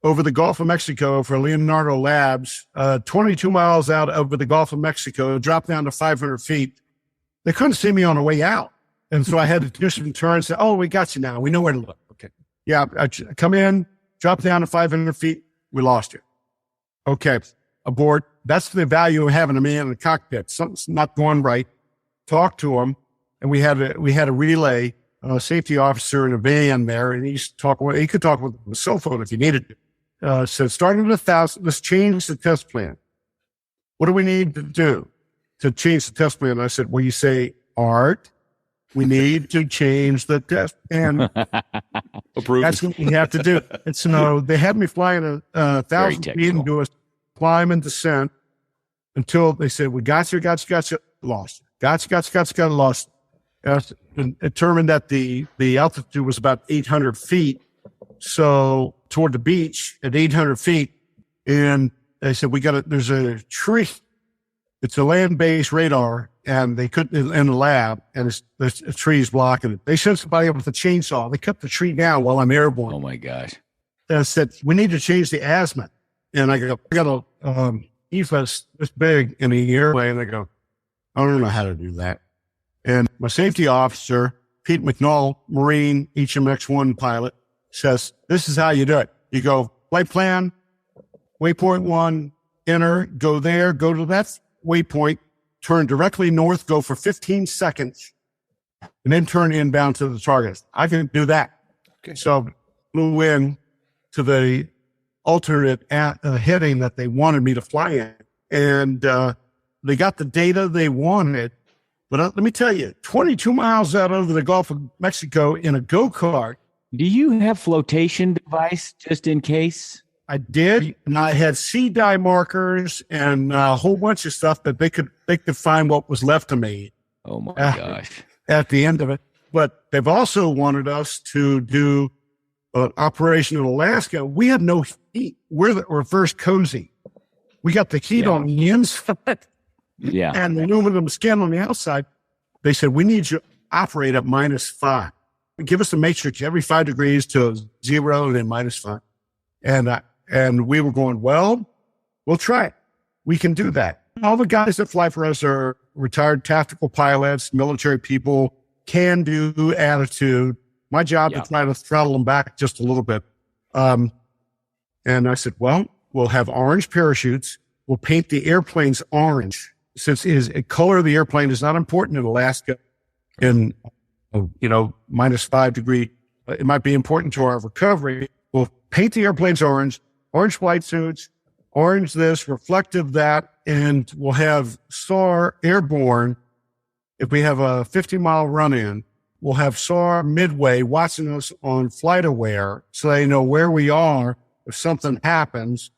over the Gulf of Mexico for Leonardo Labs. 22 miles out over the Gulf of Mexico, dropped down to 500 feet. They couldn't see me on the way out, and so I had to do some turns. Say, "Oh, we got you now. We know where to look." Okay. Yeah, I come in, drop down to 500 feet. We lost you. Okay, abort. That's the value of having a man in the cockpit. Something's not going right. Talk to him, and we had a relay, safety officer in a van there, and he could talk with a cell phone if you needed to. So starting at 1,000, let's change the test plan. What do we need to do to change the test plan? I said, well, you say, Art, we need to change the test. And that's what we have to do. And so they had me flying 1,000 feet and do a climb and descent. until they said, we got you, lost. Got you, lost. And determined that the altitude was about 800 feet. So toward the beach at 800 feet. And they said, there's a tree. It's a land-based radar, and they couldn't in the lab, and there's a tree's blocking it. They sent somebody up with a chainsaw. They cut the tree down while I'm airborne. Oh my gosh. And I said, we need to change the azimuth. And I got a EFS this big in the airplane. And I go, I don't know how to do that. And my safety officer, Pete McNall, Marine, HMX-1 pilot, says, this is how you do it. You go flight plan, waypoint 1, enter, go there, go to that waypoint, turn directly north, go for 15 seconds, and then turn inbound to the target. I can do that. Okay. So flew in to the alternate heading that they wanted me to fly in. And they got the data they wanted. But let me tell you, 22 miles out over the Gulf of Mexico in a go-kart. Do you have flotation device just in case? I did, and I had sea dye markers and a whole bunch of stuff that they could find what was left of me. Oh my gosh! At the end of it, but they've also wanted us to do an operation in Alaska. We had no heat. We're the reverse cozy. We got the heat on the inside, and the aluminum skin on the outside. They said we need you to operate at -5. Give us a matrix every 5 degrees to 0 and then -5, and we were going, well, we'll try it. We can do that. All the guys that fly for us are retired tactical pilots, military people, can do attitude. My job to try to throttle them back just a little bit. And I said, well, we'll have orange parachutes. We'll paint the airplanes orange. Since the color of the airplane is not important in Alaska in, -5 degree, it might be important to our recovery. We'll paint the airplanes orange flight suits, orange this, reflective that, and we'll have SAR airborne. If we have a 50-mile run-in, we'll have SAR midway watching us on flight aware so they know where we are. If something happens,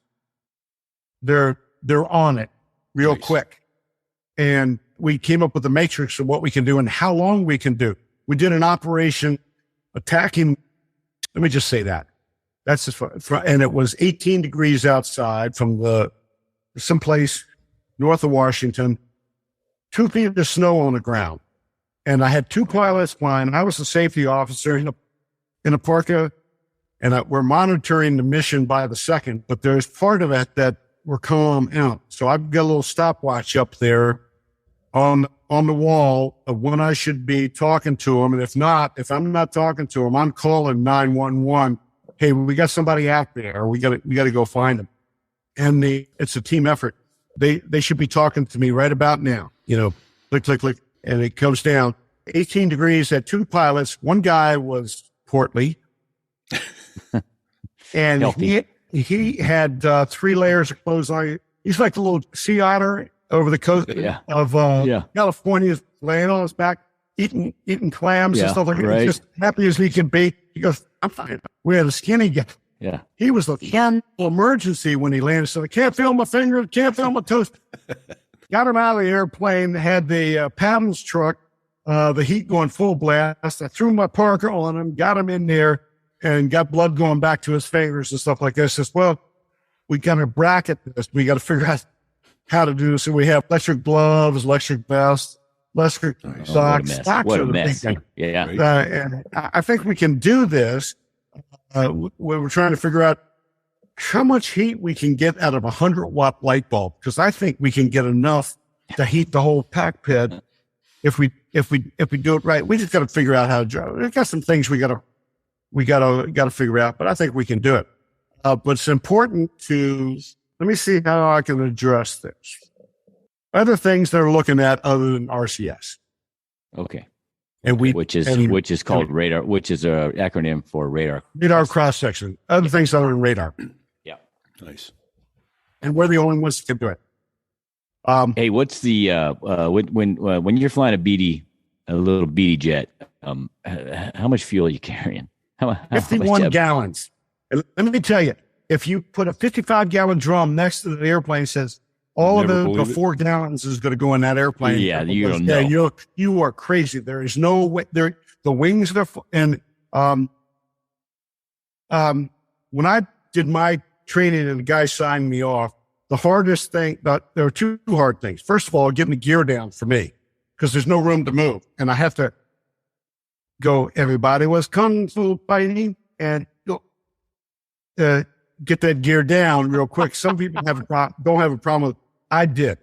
they're on it real quick. And we came up with a matrix of what we can do and how long we can do. We did an operation attacking. Let me just say that. That's just and it was 18 degrees outside from someplace north of Washington, 2 feet of snow on the ground. And I had 2 pilots flying. I was the safety officer in a parka, and we're monitoring the mission by the second, but there's part of it that we're calm out. So I've got a little stopwatch up there on the wall of when I should be talking to them. And if I'm not talking to them, I'm calling 911. Hey, we got somebody out there. We got to go find them. And it's a team effort. They should be talking to me right about now. Click, click, click. And it comes down 18 degrees at 2 pilots. One guy was portly. And he had 3 layers of clothes on. He's like a little sea otter over the coast of California, laying on his back, eating clams and stuff like that. Just happy as he can be. He goes, I'm fine. We had a skinny guy. Yeah. He was the emergency when he landed. So I can't feel my fingers, can't feel my toes. Got him out of the airplane, had the paddles truck, the heat going full blast. I threw my parka on him, got him in there, and got blood going back to his fingers and stuff like this. Says, well, we got to bracket this. We got to figure out how to do this. So we have electric gloves, electric vest, electric socks. What a mess. Yeah. And I think we can do this. We're trying to figure out how much heat we can get out of a 100-watt light bulb, because I think we can get enough to heat the whole cockpit if we do it right. We just got to figure out how to drive. We've got some things we got to figure out, but I think we can do it. But it's important to let me see how I can address this. Other things they're looking at other than RCS. Okay. And which is called radar, which is an acronym for radar. Radar cross section. Other things other than radar. Yeah. Nice. And we're the only ones that can do it. Hey, what's the when you're flying a little BD jet? How much fuel are you carrying? 51 gallons. And let me tell you, if you put a 55-gallon drum next to the airplane, it says All Never of it, the believe it. 4 gallons is going to go in that airplane. Yeah, you don't know. You are crazy. There is no way. The wings are, and when I did my training and the guy signed me off, the hardest thing, there were 2 hard things. First of all, getting the gear down for me, because there's no room to move. And I have to go, everybody was kung fu fighting, and go, get that gear down real quick. Some people don't have a problem with it. I did.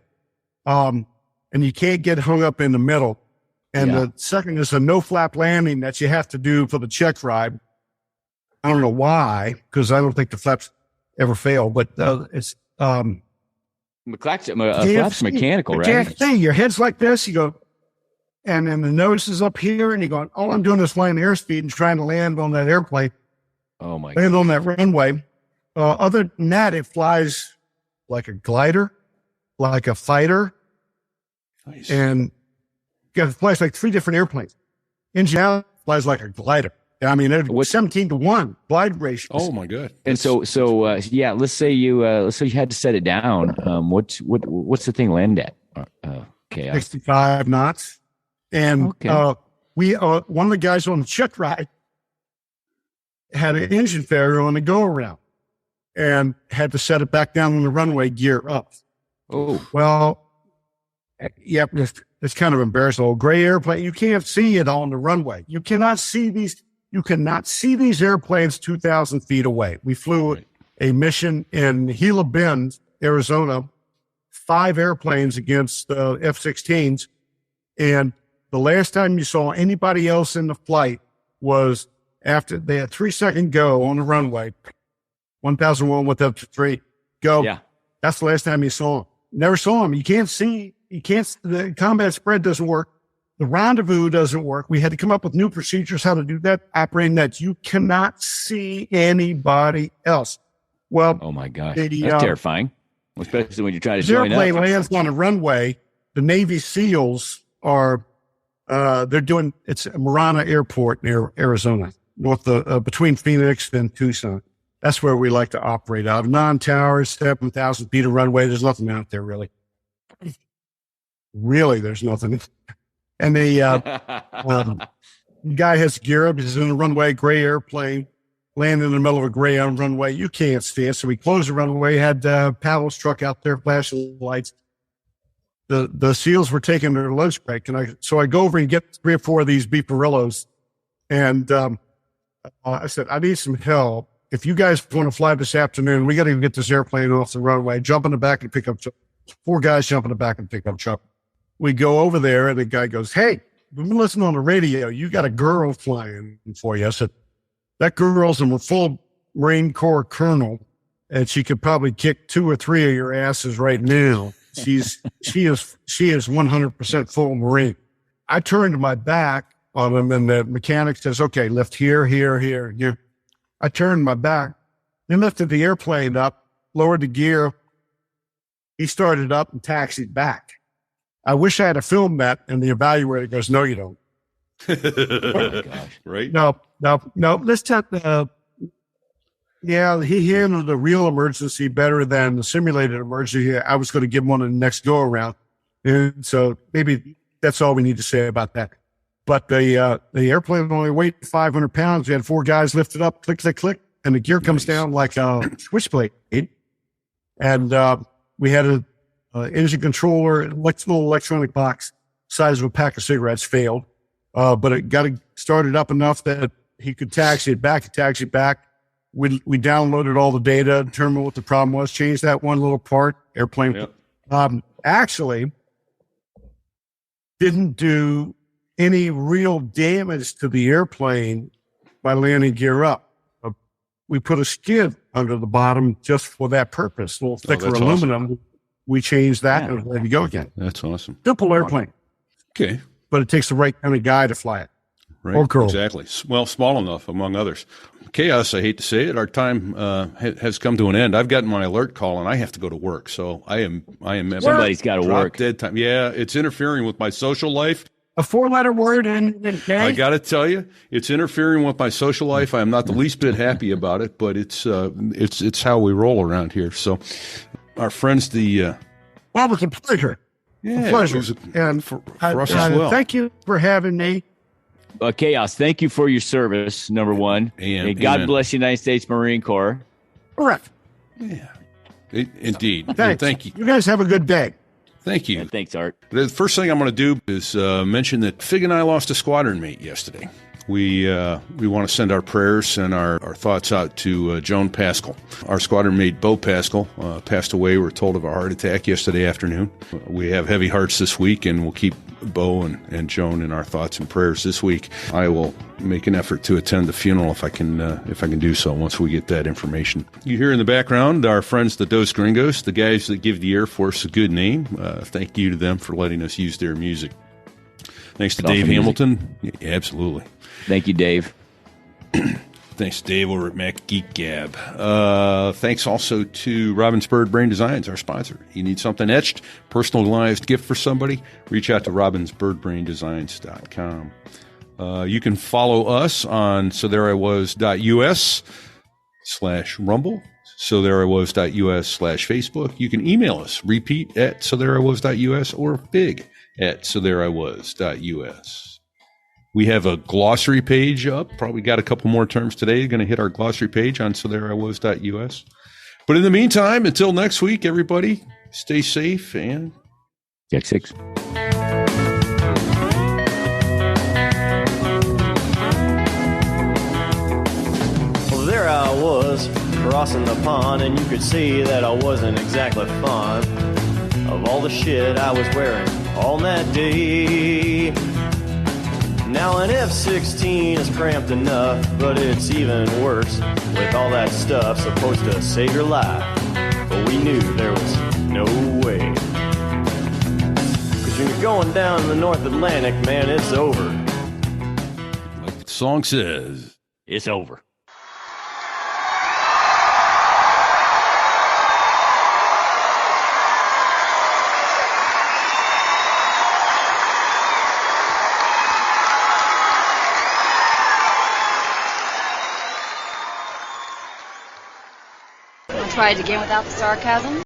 And you can't get hung up in the middle. And the second is a no flap landing that you have to do for the check ride. I don't know why, because I don't think the flaps ever fail, but it's Flap's mechanical, right? You can't see. Your head's like this. You go, and then the nose is up here, and you're going, all I'm doing is flying airspeed and trying to land on that airplane. Oh, my Land God. on that runway. Other than that, it flies like a glider, like a fighter, Nice. and it flies like 3 different airplanes. Engine out flies like a glider. I mean, it's 17-to-1 glide ratio. Oh my God. And so yeah, let's say you had to set it down. What's the thing land at? Kaos. 65 knots. And we one of the guys on the check ride had an engine failure on the go around and had to set it back down on the runway, gear up. Oh, Well, yeah, it's kind of embarrassing. Old gray airplane, you can't see it on the runway. You cannot see these airplanes 2,000 feet away. We flew a mission in Gila Bend, Arizona, 5 airplanes against F-16s. And the last time you saw anybody else in the flight was after they had 3-second go on the runway, 1,001 with up to 3 go. yeah. That's the last time you saw them. Never saw them. You can't see. The combat spread doesn't work. The rendezvous doesn't work. We had to come up with new procedures how to do that, operating that. You cannot see anybody else. Well, Oh my gosh, the, that's terrifying, especially when you're trying to the join airplane up. lands on a runway. The Navy SEALs are, it's Marana Airport near Arizona, between Phoenix and Tucson. That's where we like to operate out of. Non-towers, 7,000 feet of runway. There's nothing out there really. Really, there's nothing. And the guy has gear up. He's in a runway, gray airplane, landing in the middle of a gray runway. You can't see it. So we closed the runway, had Pavel's truck out there flashing lights. The SEALs were taking their lunch break. So I go over and get 3 or 4 of these beefarillos. And I said, I need some help. If you guys want to fly this afternoon, we got to get this airplane off the runway, jump in the back and pick up Chuck. 4 guys jump in the back and pick up Chuck. We go over there and the guy goes, hey, we've been listening on the radio. You got a girl flying for you. I said, that girl's a full Marine Corps colonel and she could probably kick 2 or 3 of your asses right now. She is 100% full Marine. I turned my back on him and the mechanic says, okay, lift here, here, here, here. I turned my back. They lifted the airplane up, lowered the gear. He started up and taxied back. I wish I had filmed that, and the evaluator goes, no, you don't. Oh my gosh. Right? No. Let's talk. Yeah, he handled the real emergency better than the simulated emergency. I was going to give him one in the next go around. And so maybe that's all we need to say about that. But the airplane only weighed 500 pounds. We had 4 guys lifted up, click, click, click, and the gear comes down like a switchblade. And we had a engine controller, little electronic box, size of a pack of cigarettes, failed. But it got it started up enough that he could taxi it back. We downloaded all the data, determined what the problem was, changed that one little part, airplane. Yep. Actually, didn't do any real damage to the airplane by landing gear up. We put a skid under the bottom just for that purpose, a little thicker aluminum. Awesome. We changed that and let it go again. That's awesome. Simple airplane. Okay. But it takes the right kind of guy to fly it. Right. Or girl. Exactly. Well, small enough, among others. Kaos, I hate to say it, our time has come to an end. I've gotten my alert call and I have to go to work. So I am. Somebody's got to work. Dead time. Yeah, it's interfering with my social life. A 4-letter word in K? I got to tell you, it's interfering with my social life. I am not the least bit happy about it, but it's how we roll around here. So our friends, the Well, it was a pleasure. Yeah, A pleasure. it was And for us as well. Thank you for having me. Chaos, thank you for your service, number one. And God amen. bless the United States Marine Corps. Correct. Yeah, indeed. And Thanks. thank you. You guys have a good day. Thank you. And thanks, Art. The first thing I'm going to do is mention that Fig and I lost a squadron mate yesterday. We want to send our prayers and our thoughts out to Joan Pascal. Our squadron mate, Bo Pascal, passed away. We were told of a heart attack yesterday afternoon. We have heavy hearts this week, and we'll keep Bo and Joan in our thoughts and prayers this week. I will make an effort to attend the funeral if I can do so once we get that information. You hear in the background our friends, the Dos Gringos, the guys that give the Air Force a good name. Thank you to them for letting us use their music. Thanks to Dave Hamilton. Yeah, absolutely. Thank you, Dave. Thanks to Dave over at Mac Geek Gab. Thanks also to Robin's Bird Brain Designs, our sponsor. You need something etched, personalized gift for somebody, reach out to robinsbirdbraindesigns.com. You can follow us on sothereiwas.us/rumble, sothereiwas.us/Facebook. You can email us, repeat@sothereiwas.us or big@sothereiwas.us. We have a glossary page up. Probably got a couple more terms today. Going to hit our glossary page on sothereiwas.us. But in the meantime, until next week, everybody, stay safe and Jack 6. Well, there I was, crossing the pond, and you could see that I wasn't exactly fond of all the shit I was wearing on that day. Now an F-16 is cramped enough, but it's even worse with all that stuff supposed to save your life. But we knew there was no way. Cause when you're going down the North Atlantic, man, it's over. like the song says, It's over. I'll try it again without the sarcasm.